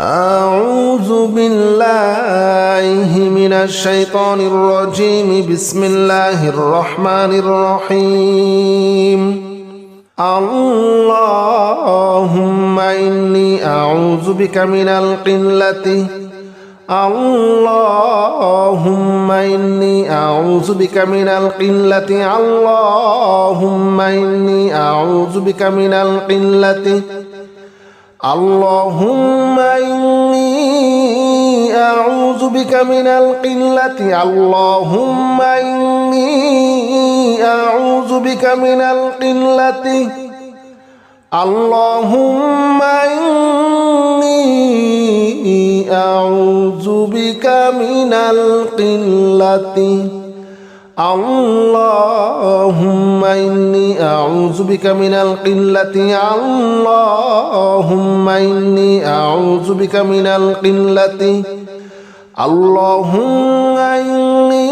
أعوذ بالله من الشيطان الرجيم. بسم الله الرحمن الرحيم. اللهم إني أعوذ بك من القلة. اللهم إني أعوذ بك من القلة. اللهم إني أعوذ بك من القلة. اللهم إني أعوذ بك من القلة. اللهم إني أعوذ بك من القلة. اللهم إني أعوذ بك من القلة. اللهم إني أعوذ بك من القلة. اللهم إني أعوذ بك من القلة. اللهم إني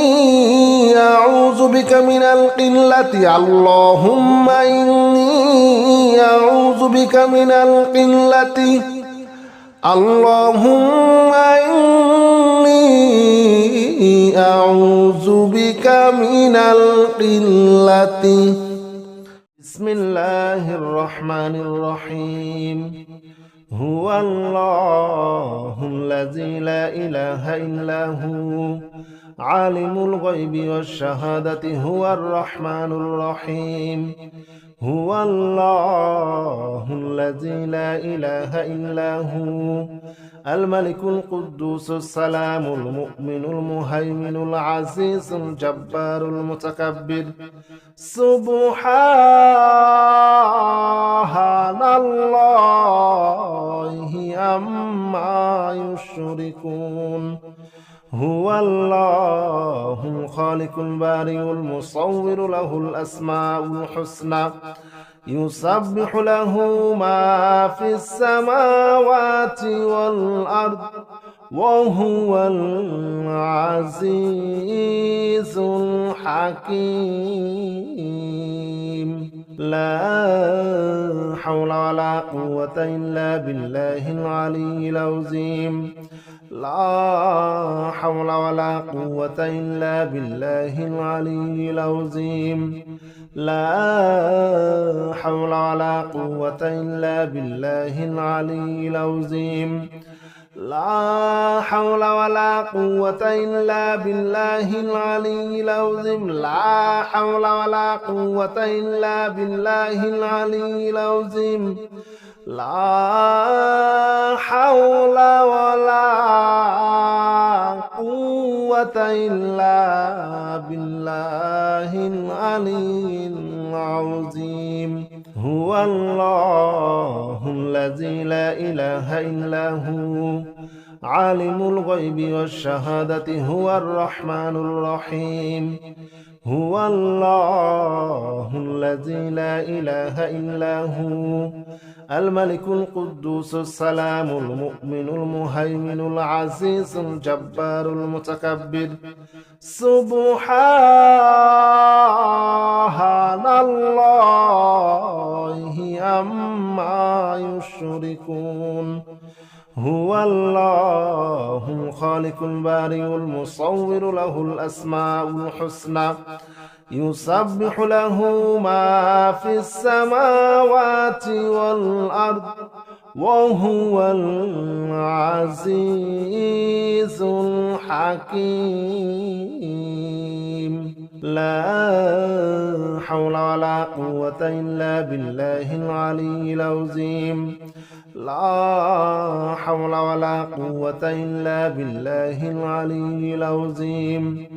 أعوذ بك من القلة. اللهم إني أعوذ بك من القلة. اللهم إني أعوذ بك من القلة. بسم الله الرحمن الرحيم. هو الله الذي لا إله إلا هو عالم الغيب والشهادة. هو الرحمن الرحيم. هو الله الذي لا إله إلا هو الملك القدوس السلام المؤمن المهيمن العزيز الجبار المتكبر. سبحان الله عما يشركون. هو الله الخالق البارئ المصور له الأسماء الحسنى يسبح له ما في السماوات والأرض وهو العزيز الحكيم. لا حول ولا قوة إلا بالله العلي العظيم. لا حول ولا قوة إلا بالله العلي العظيم. لا حول ولا قوة إلا بالله العلي العظيم. لا حول ولا قوة إلا بالله العلي العظيم. لا حول ولا قوة إلا بالله العلي العظيم. لا حول ولا قوة إلا بالله العلي العظيم. هو الله الذي لا إله إلا هو عالم الغيب والشهادة. هو الرحمن الرحيم. هو الله الذي لا إله إلا هو الملك القدوس السلام المؤمن المهيمن العزيز الجبار المتكبر. سبحان الله عما يشركون. هو الله الخالق البارئ المصور له الأسماء الحسنى يسبح له ما في السماوات والأرض وهو العزيز الحكيم. لا حول ولا قوة إلا بالله العلي العظيم. لا حول ولا قوة إلا بالله العلي العظيم.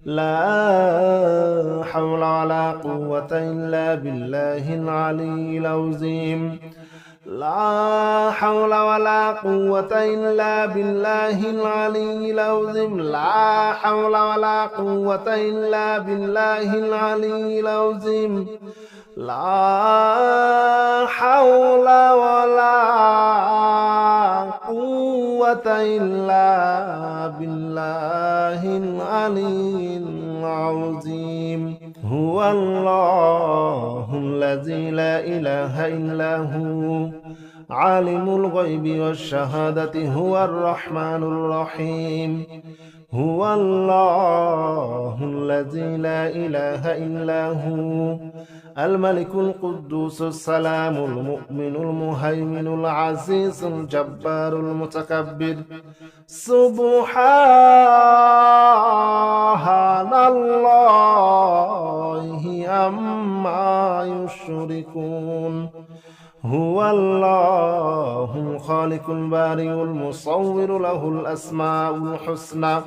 لا حول ولا قوة إلا بالله العلي العظيم. لا حول ولا قوة إلا بالله العلي العظيم. لا حول ولا قوة إلا بالله العلي العظيم. لا حول ولا قوة إلا بالله العلي العظيم. هو الله الذي لا إله إلا هو عالم الغيب والشهادة هو الرحمن الرحيم هو الله الذي لا إله إلا هو الملك القدوس السلام المؤمن المهيمن العزيز الجبار المتكبر سبحان الله عما يشركون هو الله الخالق البارئ المصور له الأسماء الحسنى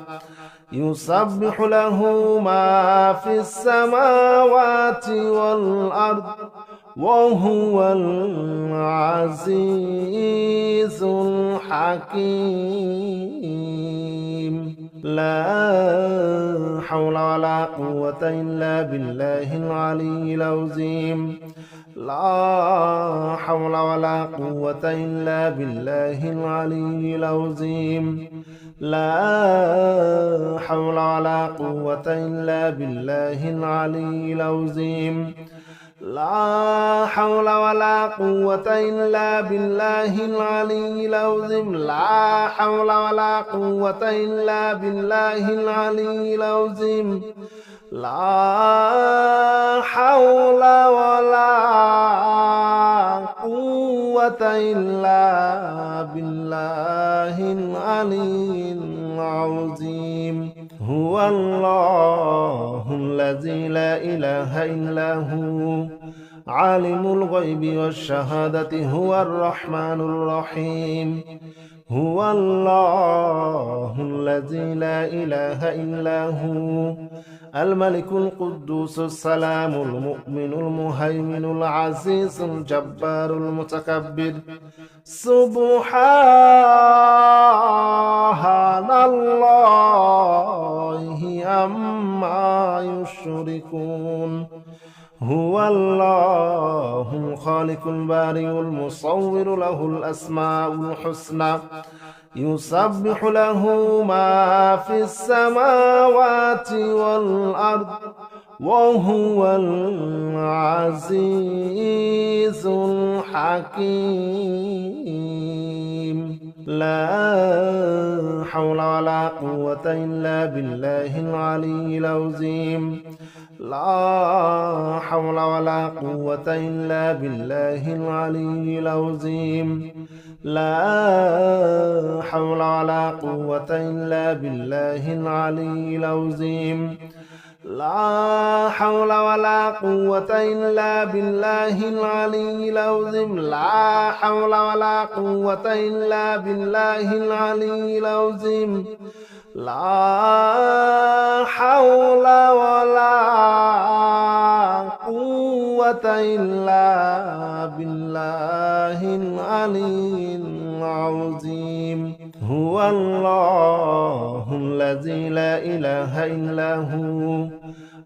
يسبح له ما في السماوات والأرض وهو العزيز الحكيم لا حول ولا قوة إلا بالله العلي العظيم لا حول ولا قوة إلا بالله العلي العظيم لا حول ولا قوة إلا بالله العلي العظيم لا حول ولا قوة إلا بالله العلي العظيم لا حول ولا قوة إلا بالله العلي العظيم لا حول ولا قوة إلا بالله العلي العظيم هو الله الذي لا إله إلا هو عالم الغيب والشهادة هو الرحمن الرحيم هو الله الذي لا إله إلا هو الملك القدوس السلام المؤمن المهيمن العزيز الجبار المتكبر سبحان الله عما يشركون هو الله الخالق البارئ المصور له الأسماء الحسنى يسبح له ما في السماوات والأرض وهو العزيز الحكيم لا حول ولا قوة إلا بالله العلي العظيم لا حول ولا قوة إلا بالله العلي العظيم لا حول ولا قوة إلا بالله العلي العظيم لا حول ولا قوة إلا بالله العلي العظيم لا حول ولا قوة إلا بالله العلي العظيم لا حول ولا قوة إلا بالله العلي العظيم هو الله الذي لا إله إلا هو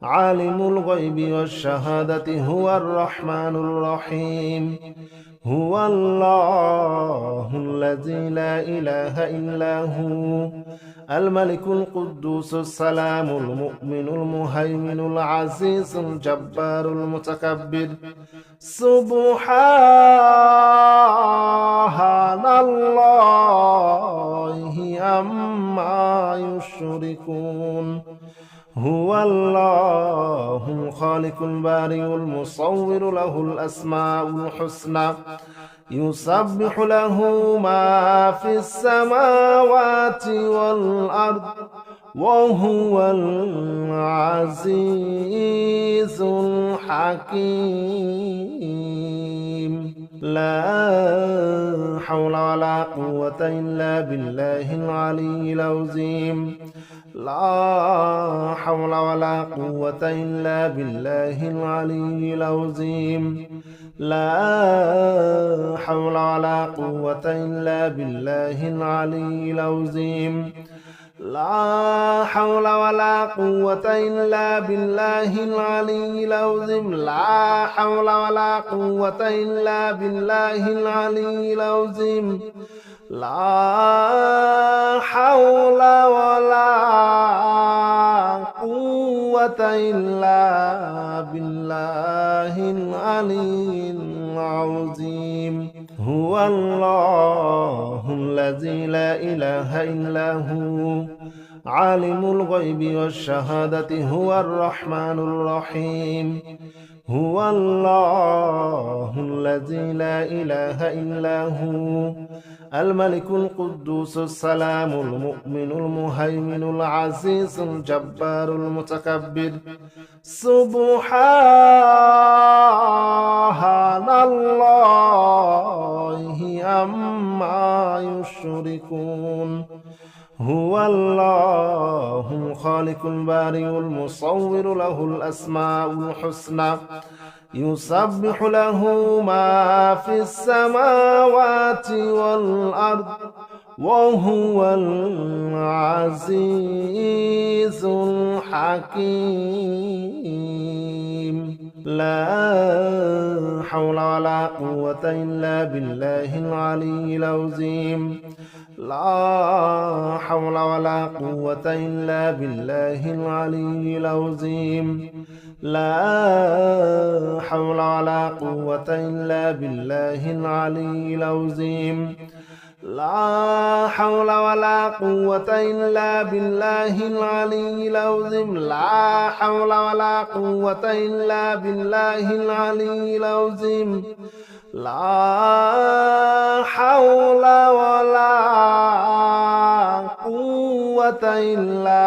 عالم الغيب والشهادة هو الرحمن الرحيم هو الله الذي لا إله إلا هو الملك القدوس السلام المؤمن المهيمن العزيز الجبار المتكبر سبحان الله عما يشركون هو الله الخالق البارئ المصور له الأسماء الحسنى يسبح له ما في السماوات والأرض وهو العزيز الحكيم لا حول ولا قوة إلا بالله العلي العظيم لا حول ولا قوة إلا بالله العلي العظيم لا حول ولا قوة إلا بالله العلي العظيم لا حول ولا قوة إلا بالله العلي العظيم لا حول ولا قوة إلا بالله العلي العظيم لا حول ولا قوة إلا بالله العلي العظيم هو هو الله الذي لا إله إلا هو عالم الغيب والشهادة هو الرحمن الرحيم هو الله الذي لا إله إلا هو الملك القدوس السلام المؤمن المهيمن العزيز الجبار المتكبر سبحان الله عما يشركون هو الله الخالق البارئ المصور له الأسماء الحسنى يسبح له ما في السماوات والأرض وهو العزيز الحكيم لا حول ولا قوة إلا بالله العلي العظيم لا حول ولا قوة إلا بالله العلي العظيم لا حول ولا قوة إلا بالله العلي العظيم لا حول ولا قوة إلا بالله العلي العظيم لا حول ولا قوة إلا بالله العلي العظيم لا حول ولا قوة إلا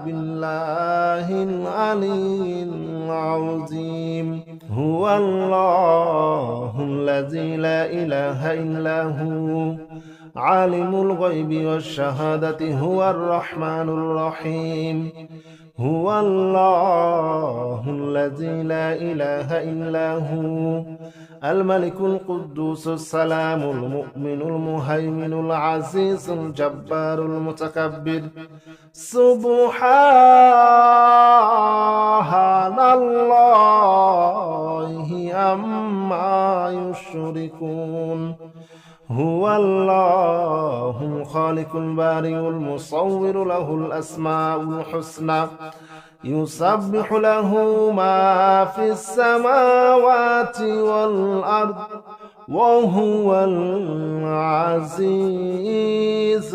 بالله العلي العظيم هو الله الذي لا إله إلا هو عالم الغيب والشهادة هو الرحمن الرحيم هو الله الذي لا إله إلا هو الملك القدوس السلام المؤمن المهيمن العزيز الجبار المتكبر سبحان الله عما يشركون هو الله الخالق البارئ المصور له الأسماء الحسنى يسبح له ما في السماوات والأرض وهو العزيز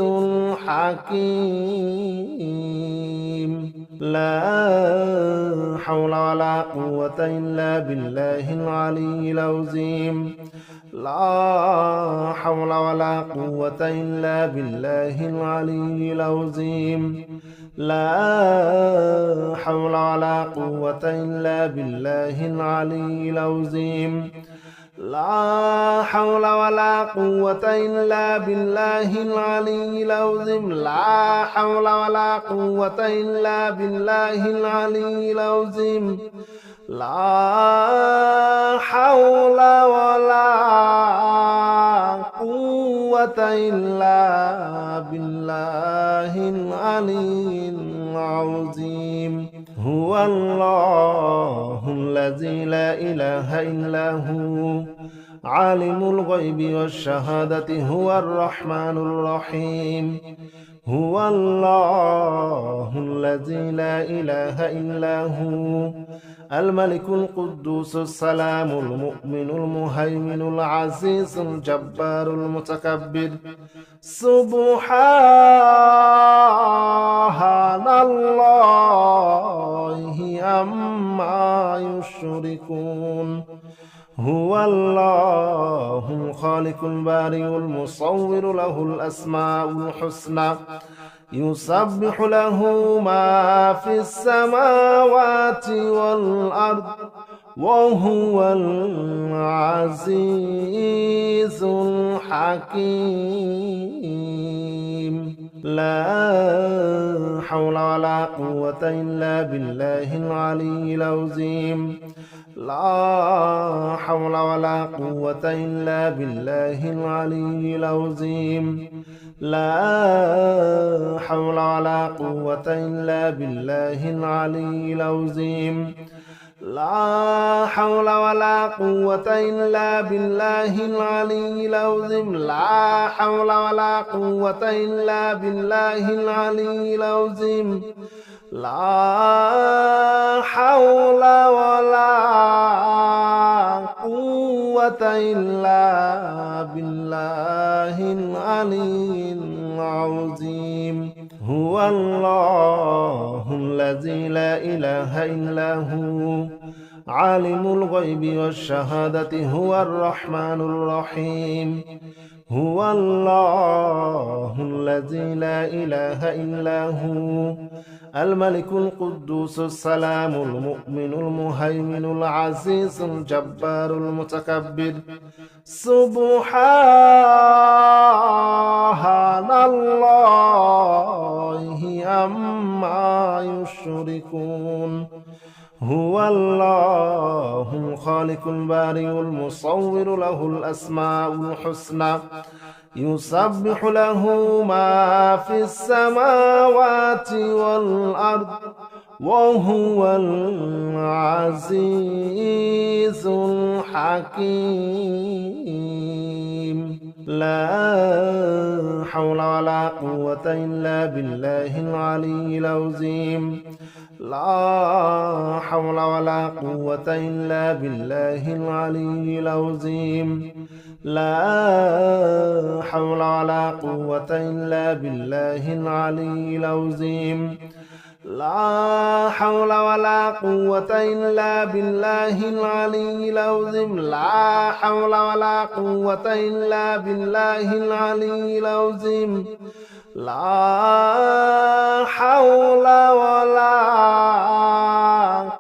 الحكيم لا حول ولا قوة إلا بالله العلي العظيم لا حول ولا قوة إلا بالله العلي العظيم لا حول ولا قوة إلا بالله العلي العظيم لا حول ولا قوة إلا بالله العلي العظيم لا حول ولا قوة إلا بالله العلي العظيم لا حول ولا قوة إلا بالله العلي العظيم هو الله الذي لا إله إلا هو عالم الغيب والشهادة هو الرحمن الرحيم هو الله الذي لا إله إلا هو الملك القدوس السلام المؤمن المهيمن العزيز الجبار المتكبر سبحان الله عما يشركون هو الله الخالق البارئ المصور له الأسماء الحسنى يسبح له ما في السماوات والأرض وهو العزيز الحكيم لا حول ولا قوة إلا بالله العلي العظيم لا حول ولا قوة إلا بالله العلي العظيم لا حول ولا قوة إلا بالله العلي العظيم لا حول ولا قوة إلا بالله العلي العظيم لا حول ولا قوة إلا بالله العلي العظيم لا حول ولا قوة قوة إلا بالله العلي العظيم هو الله الذي لا إله إلا هو عالم الغيب والشهادة هو الرحمن الرحيم هو الله الذي لا إله إلا هو الملك القدوس السلام المؤمن المهيمن العزيز الجبار المتكبر سبحان الله عما يشركون هو الله الخالق البارئ المصور له الأسماء الحسنى يسبح له ما في السماوات والأرض وهو العزيز الحكيم لا حول ولا قوة إلا بالله العلي العظيم لا حول ولا قوة إلا بالله العلي العظيم لا حول ولا قوة إلا بالله العلي العظيم لا حول ولا قوة إلا بالله العلي العظيم لا حول ولا قوة إلا بالله العلي العظيم لا حول ولا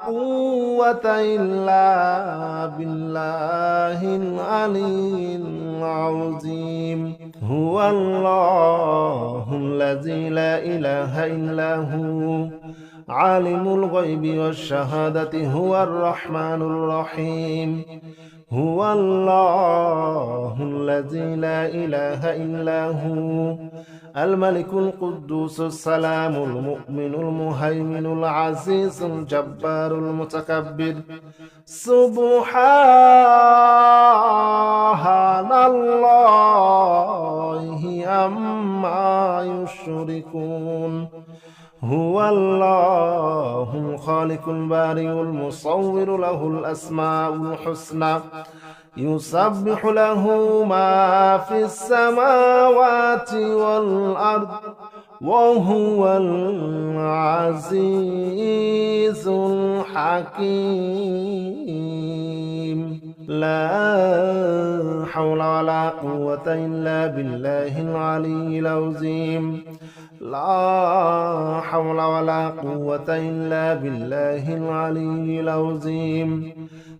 قوة إلا بالله العلي العظيم هو الله الذي لا إله إلا هو عالم الغيب والشهادة هو الرحمن الرحيم هو الله الذي لا إله إلا هو الملك القدوس السلام المؤمن المهيمن العزيز الجبار المتكبر سبحان الله عما يشركون هو الله الخالق البارئ المصور له الأسماء الحسنى يسبح له ما في السماوات والأرض وهو العزيز الحكيم لا حول ولا قوة إلا بالله العلي العظيم لا حول ولا قوة إلا بالله العلي العظيم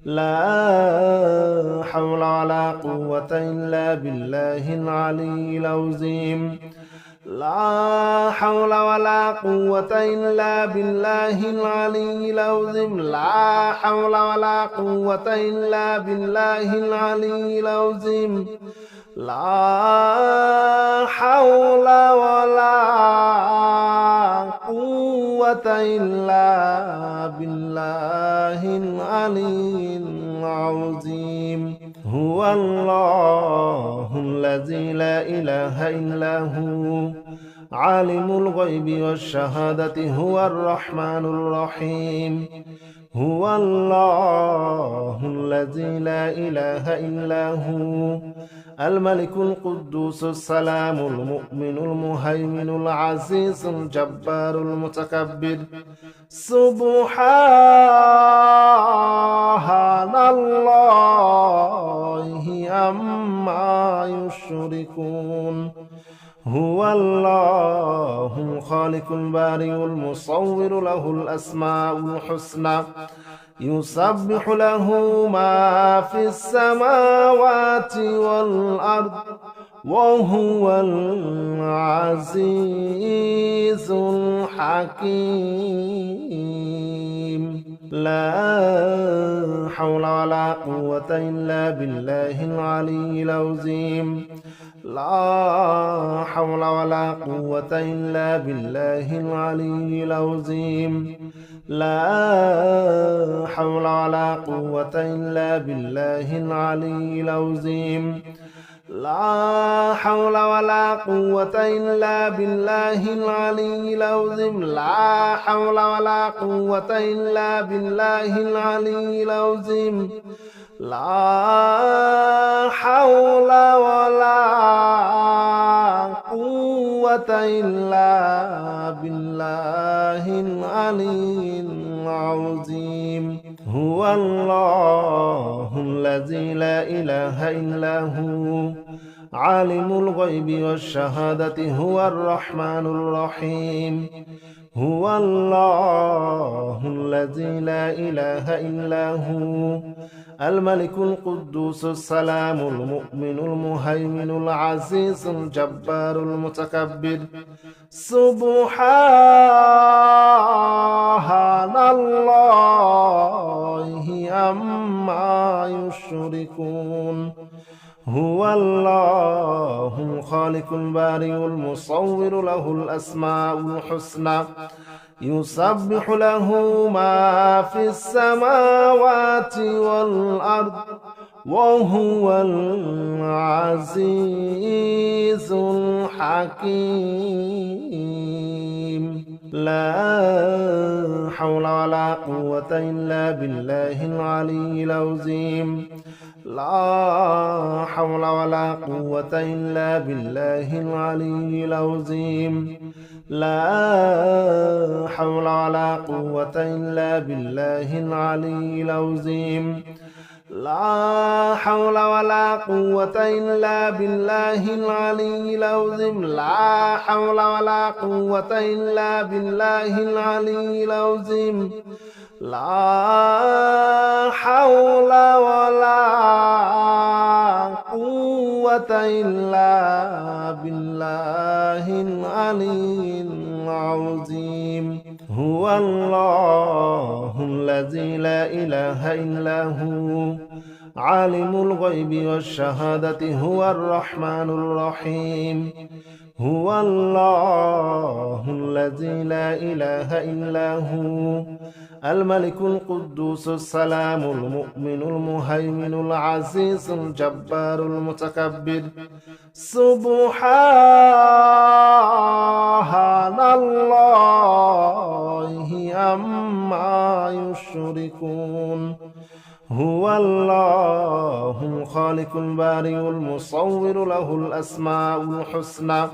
لا حول ولا قوة إلا بالله العلي العظيم لا حول ولا قوة إلا بالله العلي العظيم لا حول ولا قوة إلا بالله العلي العظيم لا حول ولا قوة إلا بالله العلي العظيم هو الله الذي لا إله إلا هو عالم الغيب والشهادة هو الرحمن الرحيم هو الله الذي لا إله إلا هو الملك القدوس السلام المؤمن المهيمن العزيز الجبار المتكبر سبحان الله عما يشركون هو الله الخالق البارئ المصور له الأسماء الحسنى يسبح له ما في السماوات والأرض وهو العزيز الحكيم لا حول ولا قوة إلا بالله العلي العظيم لا حول ولا قوة إلا بالله العلي العظيم لا حول ولا قوة إلا بالله العلي العظيم لا حول ولا قوة إلا بالله العلي العظيم لا حول ولا قوة إلا بالله العلي العظيم لا حول ولا قوة إلا بالله العلي العظيم. هو الله الذي لا إله إلا هو عالم الغيب والشهادة هو الرحمن الرحيم. هو الله الذي لا إله إلا هو الملك القدوس السلام المؤمن المهيمن العزيز الجبار المتكبر. سبحان الله عما يشركون. هو الله الخالق البارئ المصور له الأسماء الحسنى يسبح له ما في السماوات والأرض وهو العزيز الحكيم. لا حول ولا قوة إلا بالله العلي العظيم. لا حول ولا قوة إلا بالله العلي العظيم. لا حول ولا قوة إلا بالله العلي العظيم. لا حول ولا قوة إلا بالله العلي العظيم. لا حول ولا قوة إلا بالله العلي العظيم. لا حول ولا قوة إلا بالله العلي العظيم. هو الله الذي لا إله إلا هو عالم الغيب والشهادة هو الرحمن الرحيم. هو الله الذي لا إله إلا هو الملك القدوس السلام المؤمن المهيمن العزيز الجبار المتكبر. سبحان الله عما يشركون. هو الله الخالق البارئ المصور له الأسماء الحسنى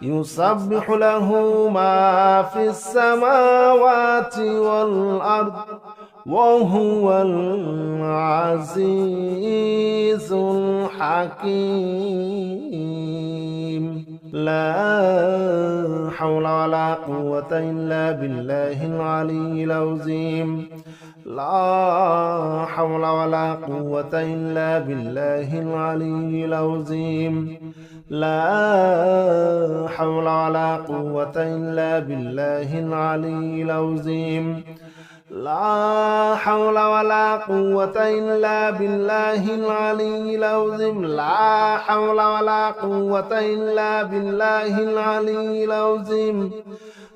يسبح له ما في السماوات والأرض وهو العزيز الحكيم. لا حول ولا قوة إلا بالله العلي العظيم. لا حول ولا قوة إلا بالله العلي العظيم. لا حول ولا قوة إلا بالله العلي العظيم. لا حول ولا قوة إلا بالله العلي العظيم. لا حول ولا قوة إلا بالله العلي العظيم.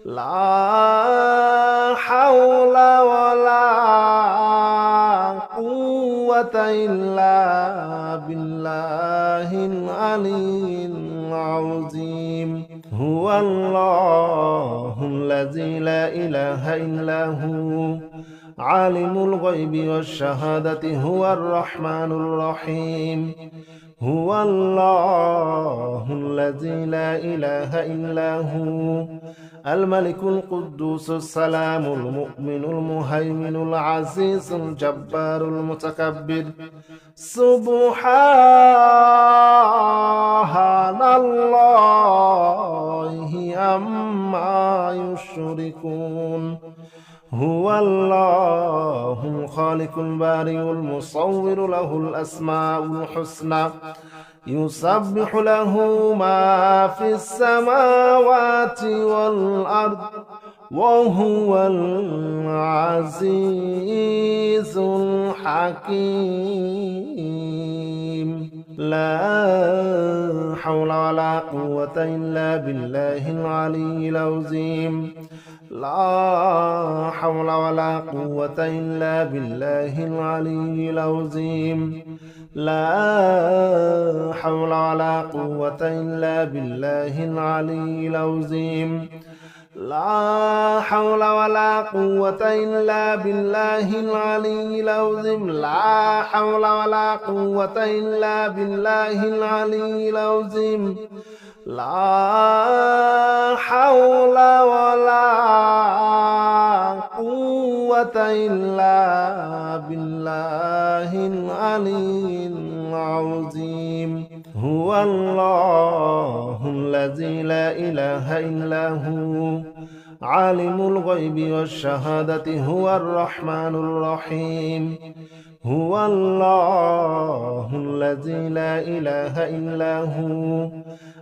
لا حول ولا قوة إلا بالله العلي العظيم. هو الله الذي لا إله إلا هو عالم الغيب والشهادة هو الرحمن الرحيم. هو الله الذي لا إله إلا هو الملك القدوس السلام المؤمن المهيمن العزيز الجبار المتكبر. سبحان الله عما يشركون. هو الله الخالق البارئ المصور له الأسماء الحسنى يسبح له ما في السماوات والأرض وهو العزيز الحكيم. لا حول ولا قوة إلا بالله العلي العظيم. لا حول ولا قوة إلا بالله العلي العظيم. لا حول ولا قوة إلا بالله العلي العظيم. لا حول ولا قوة إلا بالله العلي العظيم. لا حول ولا قوة إلا بالله العلي العظيم. لا حول ولا قوة إلا بالله العلي العظيم. هو الله الذي لا إله إلا هو عالم الغيب والشهادة هو الرحمن الرحيم. هو الله الذي لا إله إلا هو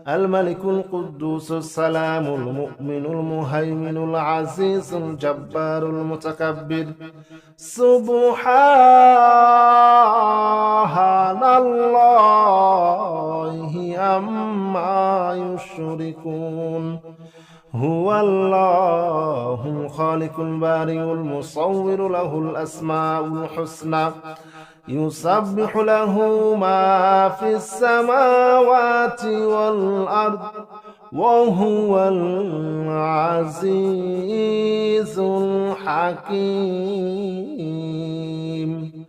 الملك القدوس السلام المؤمن المهيمن العزيز الجبار المتكبر. سبحان الله عما يشركون. هو الله الخالق البارئ المصور له الأسماء الحسنى يسبح له ما في السماوات والأرض وهو العزيز الحكيم.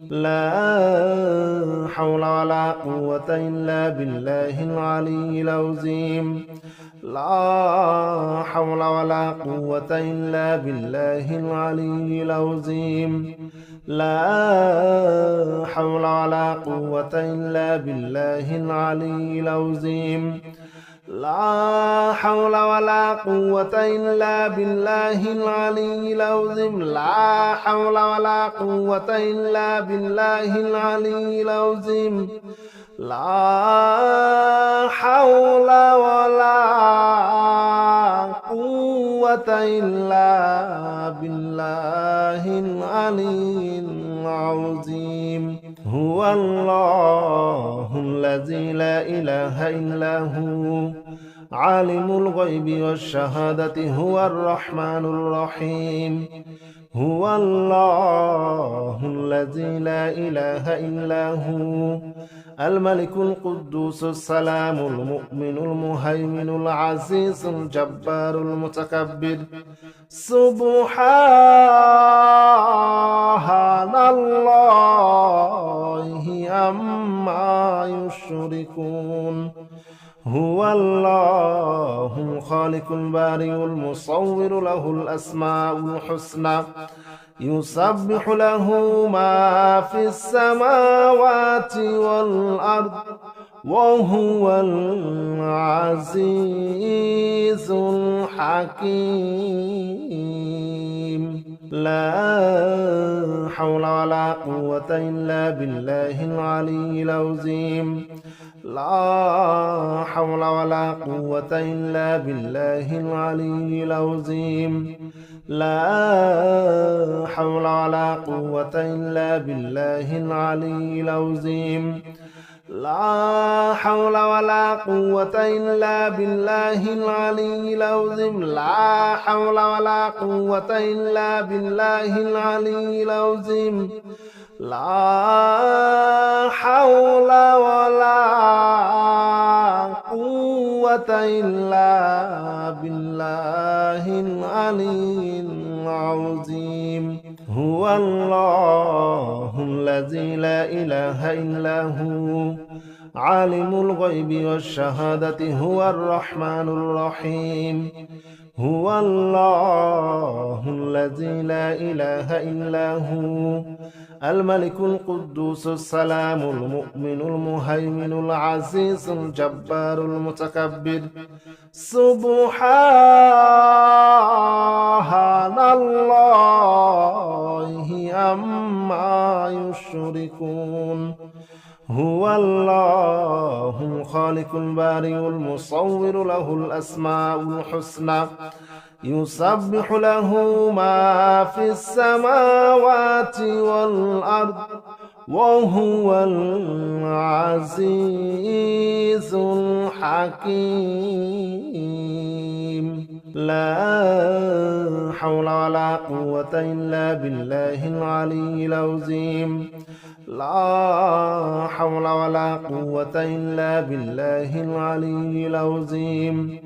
لا حول ولا قوة إلا بالله العلي العظيم. لا حول ولا قوة إلا بالله العلي العظيم. لا حول ولا قوة إلا بالله العلي العظيم. لا حول ولا قوة إلا بالله العلي العظيم. لا حول ولا قوة إلا بالله العلي العظيم. لا حول ولا قوة إلا بالله العلي العظيم. هو الله الذي لا إله إلا هو عالم الغيب والشهادة هو الرحمن الرحيم. هو الله الذي لا إله إلا هو الملك القدوس السلام المؤمن المهيمن العزيز الجبار المتكبر. سبحان الله عما يشركون. هو الله الخالق البارئ المصور له الأسماء الحسنى يسبح له ما في السماوات والأرض وهو العزيز الحكيم. لا حول ولا قوة إلا بالله العلي العظيم. لا حول ولا قوة إلا بالله العلي العظيم. لا حول ولا قوة إلا بالله العلي العظيم. لا حول ولا قوة إلا بالله العلي العظيم. لا حول ولا قوة إلا بالله العلي العظيم. لا حول ولا قوة إلا بالله العلي العظيم. هو الله الذي لا إله إلا هو عالم الغيب والشهادة هو الرحمن الرحيم. هو الله الذي لا إله إلا هو الملك القدوس السلام المؤمن المهيمن العزيز الجبار المتكبر. سبحان الله عما يشركون. هو الله الخالق البارئ المصور له الأسماء الحسنى يسبح له ما في السماوات والأرض وهو العزيز الحكيم. لا حول ولا قوة إلا بالله العلي العظيم. لا حول ولا قوة إلا بالله العلي العظيم.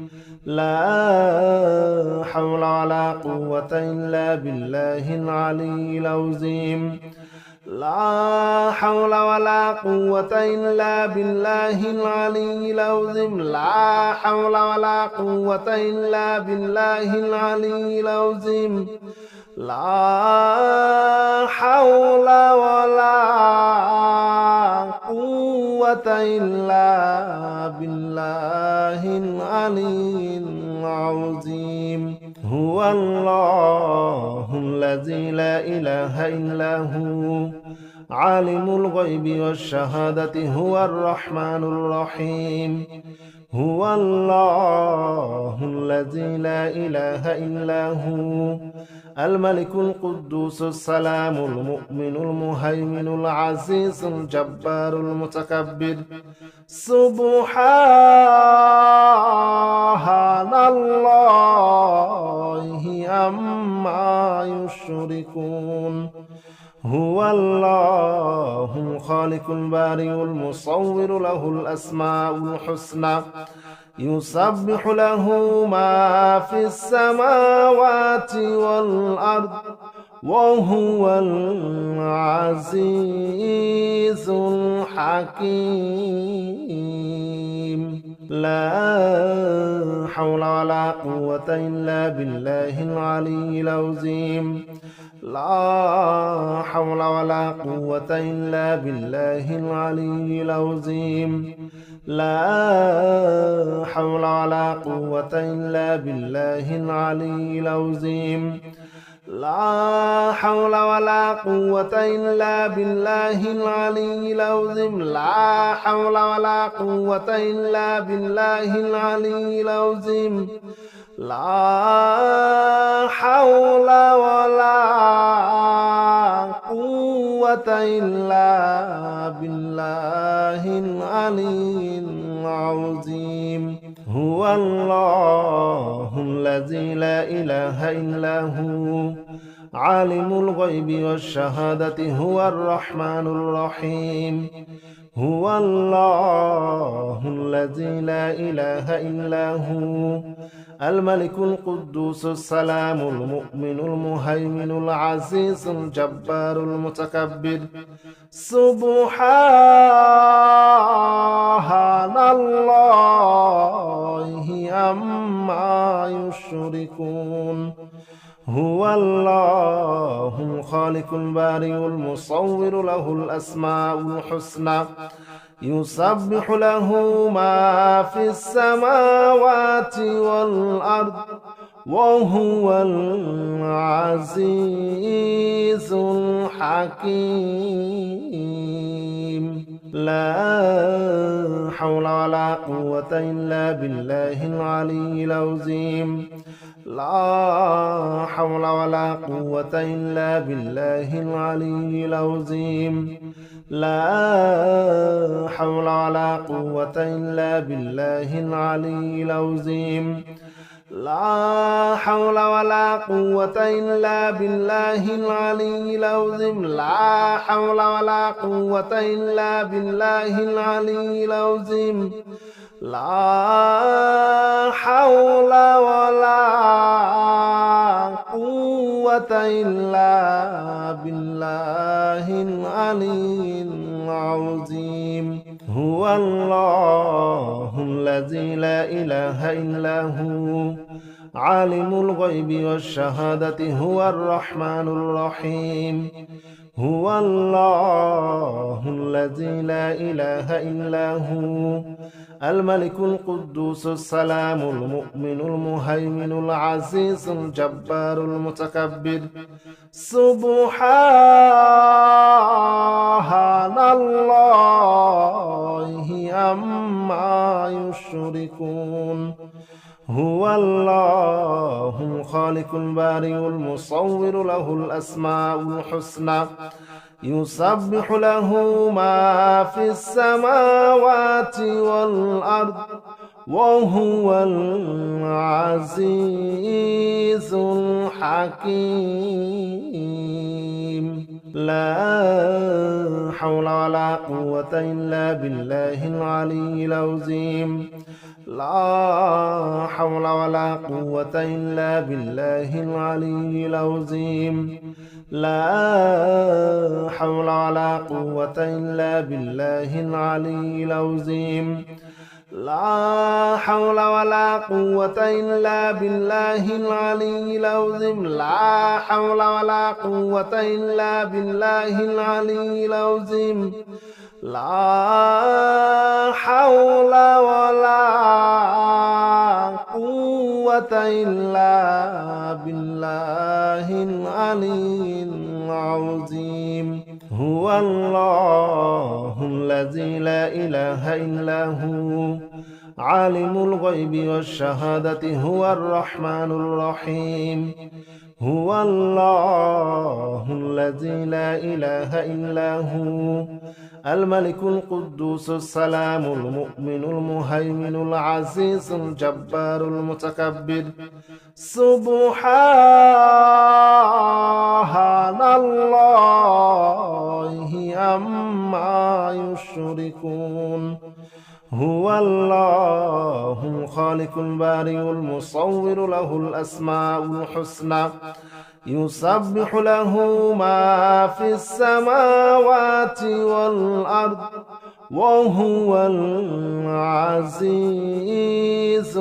لا حول ولا قوة إلا بالله العلي العظيم لا حول ولا قوة إلا بالله العلي العظيم لا حول ولا قوة إلا بالله العلي العظيم لا حول ولا قوة إلا بالله العلي العظيم هو الله الذي لا إله إلا هو عالم الغيب والشهادة هو الرحمن الرحيم هو الله الذي لا إله إلا هو الملك القدوس السلام المؤمن المهيمن العزيز الجبار المتكبر سبحان الله عما يشركون هو الله الخالق البارئ المصور له الأسماء الحسنى يسبح له ما في السماوات والأرض وهو العزيز الحكيم لا حول ولا قوة إلا بالله العلي العظيم لا حول ولا قوة إلا بالله العلي العظيم لا حول ولا قوة إلا بالله العلي العظيم لا حول ولا قوة إلا بالله العلي العظيم لا حول ولا قوة إلا بالله العلي العظيم لا حول ولا قوة إلا بالله العلي العظيم هو الله الذي لا إله إلا هو عالم الغيب والشهادة هو الرحمن الرحيم هو الله الذي لا إله إلا هو الملك القدوس السلام المؤمن المهيمن العزيز الجبار المتكبر سبحان الله عما يشركون هو الله الخالق البارئ المصور له الأسماء الحسنى يسبح له ما في السماوات والأرض وهو العزيز الحكيم لا حول ولا قوة إلا بالله العلي العظيم لا حول ولا قوة إلا بالله العلي العظيم لا حول ولا قوة إلا بالله العلي العظيم لا حول ولا قوة إلا بالله العلي العظيم لا حول ولا قوة إلا بالله العلي العظيم لا حول ولا قوة إلا بالله العلي العظيم هو الله الذي لا إله إلا هو عالم الغيب والشهادة هو الرحمن الرحيم هو الله الذي لا إله إلا هو الملك القدوس السلام المؤمن المهيمن العزيز الجبار المتكبر سبحان الله عما يشركون هو الله الخالق البارئ المصور له الأسماء الحسنى يسبح له ما في السماوات والأرض وهو العزيز الحكيم لا حول ولا قوة إلا بالله العلي العظيم لا حول ولا قوة إلا بالله العلي العظيم لا حول ولا قوة إلا بالله العلي العظيم لا حول ولا قوة إلا بالله العلي العظيم لا حول ولا قوة إلا بالله العلي العظيم لا حول ولا قوة إلا بالله العلي العظيم هو الله الذي لا إله إلا هو عالم الغيب والشهادة هو الرحمن الرحيم هو الله الذي لا إله إلا هو الملك القدوس السلام المؤمن المهيمن العزيز الجبار المتكبر سبحان الله عما يشركون هو الله الخالق البارئ المصور له الأسماء الحسنى يسبح له ما في السماوات والأرض وهو العزيز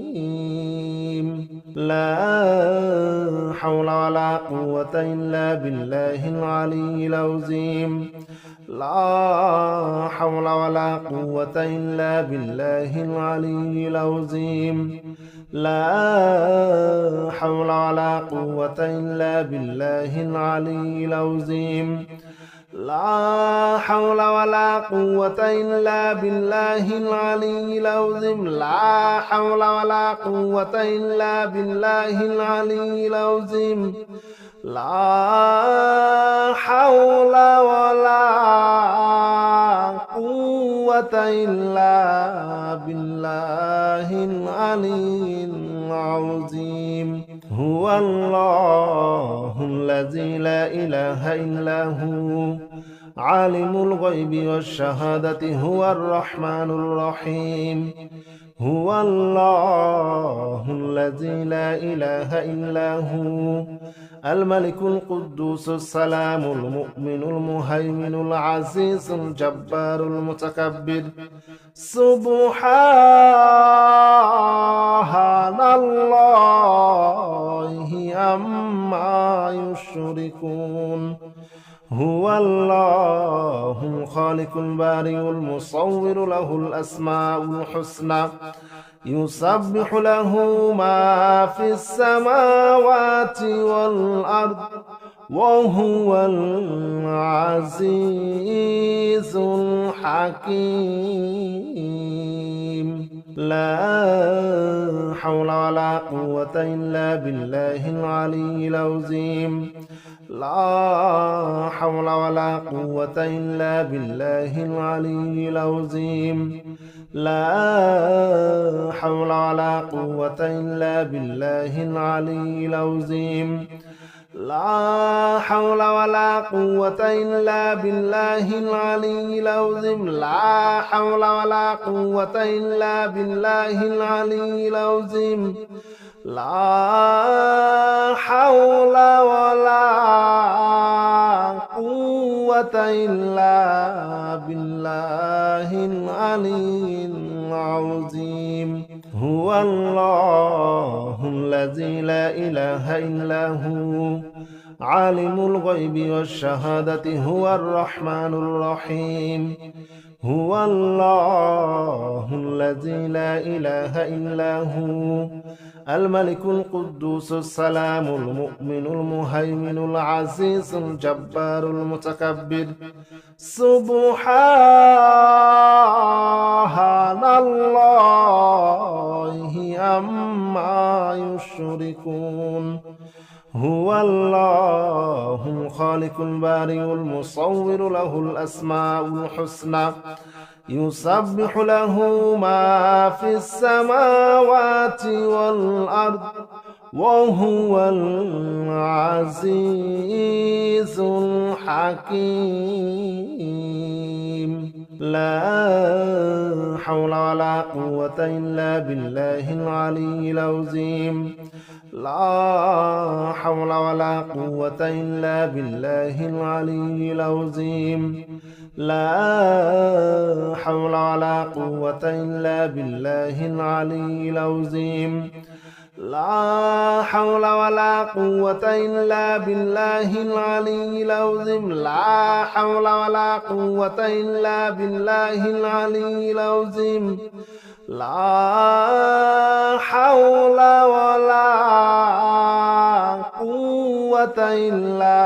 الحكيم لا حول ولا قوة إلا بالله العلي العظيم لا حول ولا قوة إلا بالله العلي العظيم لا حول ولا قوة إلا بالله العلي العظيم لا حول ولا قوة إلا بالله العلي العظيم لا حول ولا قوة إلا بالله العلي العظيم لا حول ولا قوة إلا بالله العلي العظيم هو الله الذي لا إله إلا هو عالم الغيب والشهادة هو الرحمن الرحيم هو الله الذي لا إله إلا هو الملك القدوس السلام المؤمن المهيمن العزيز الجبار المتكبر سبحان الله عما يشركون هو الله الخالق البارئ المصور له الأسماء الحسنى يسبح له ما في السماوات والأرض وهو العزيز الحكيم لا حول ولا قوة إلا بالله العلي العظيم لا حول ولا قوة إلا بالله العلي العظيم لا حول ولا قوة إلا بالله العلي العظيم لا حول ولا قوة إلا بالله العلي العظيم لا حول ولا قوة إلا بالله العلي العظيم لا حول ولا قوة إلا بالله العلي العظيم هو الله الذي لا إله إلا هو عالم الغيب والشهادة هو الرحمن الرحيم هو الله الذي لا إله إلا هو الملك القدوس السلام المؤمن المهيمن العزيز الجبار المتكبر سبحان الله عما يشركون هو الله الخالق البارئ المصور له الأسماء الحسنى يسبح له ما في السماوات والأرض وهو العزيز الحكيم لا حول ولا قوة إلا بالله العلي العظيم لا حول ولا قوة إلا بالله العلي العظيم لا حول ولا قوة إلا بالله العلي العظيم لا حول ولا قوة إلا بالله العلي العظيم لا حول ولا قوة إلا بالله العلي العظيم لا حول ولا قوة إلا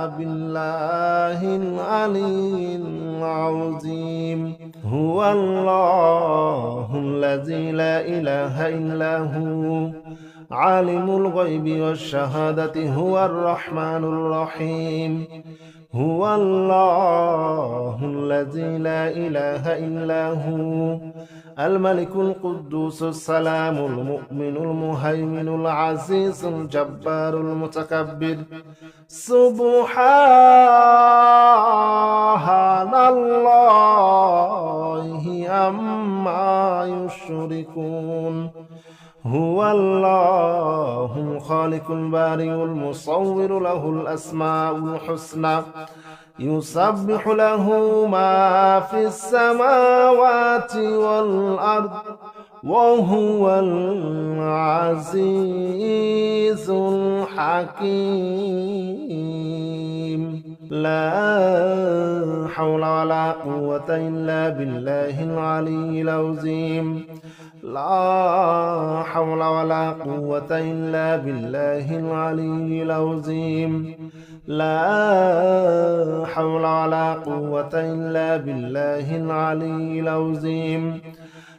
بالله العلي العظيم هو الله الذي لا إله إلا هو عالم الغيب والشهادة هو الرحمن الرحيم هو الله الذي لا إله إلا هو الملك القدوس السلام المؤمن المهيمن العزيز الجبار المتكبر سبحان الله عما يشركون هو الله الخالق البارئ المصور له الأسماء الحسنى يسبح له ما في السماوات والأرض وهو العزيز الحكيم لا حول ولا قوة إلا بالله العلي العظيم لا حول ولا قوة إلا بالله العلي العظيم لا حول ولا قوة إلا بالله العلي العظيم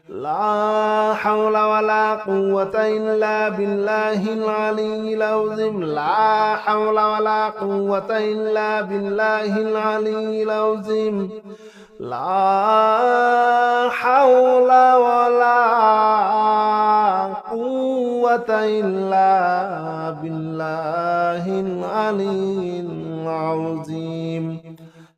لا حول ولا قوة إلا بالله العلي العظيم لا حول ولا قوة إلا بالله العلي العظيم لا حول ولا قوة إلا بالله العلي العظيم